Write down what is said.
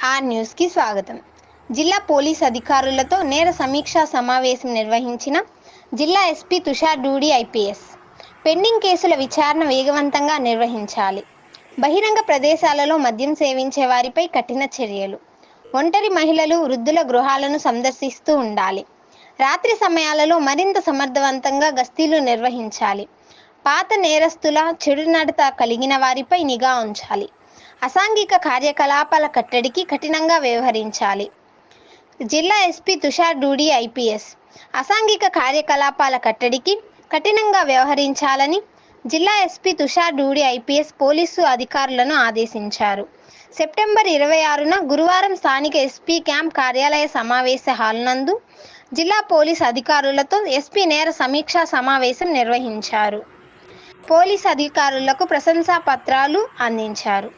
Are న్యూస్కి స్వాగతం. జిల్లా పోలీస్ అధికారులతో నేర సమీక్షా సమావేశం నిర్వహించిన జిల్లా ఎస్పీ తుషార్ డూడి ఐపీఎస్. పెండింగ్ కేసుల విచారణ వేగవంతంగా నిర్వహించాలి. బహిరంగ ప్రదేశాలలో మద్యం సేవించే వారిపై కఠిన చర్యలు. ఒంటరి మహిళలు, వృద్ధుల గృహాలను సందర్శిస్తూ ఉండాలి. రాత్రి సమయాలలో మరింత సమర్థవంతంగా గస్తీలు నిర్వహించాలి. పాత నేరస్తుల, చెడు నడత కలిగిన వారిపై నిఘా ఉంచాలి. అసాంఘిక కార్యకలాపాల కట్టడికి కఠినంగా వ్యవహరించాలి. జిల్లా ఎస్పీ తుషార్ డూడి ఐపీఎస్. అసాంఘిక కార్యకలాపాల కట్టడికి కఠినంగా వ్యవహరించాలని జిల్లా ఎస్పీ తుషార్ డూడి ఐపీఎస్ పోలీసు అధికారులను ఆదేశించారు. సెప్టెంబర్ 26న గురువారం స్థానిక ఎస్పీ క్యాంప్ కార్యాలయ సమావేశ హాల్ నందు జిల్లా పోలీసు అధికారులతో ఎస్పీ నేర సమీక్షా సమావేశం నిర్వహించారు. పోలీసు అధికారులకు ప్రశంసా పత్రాలు అందించారు.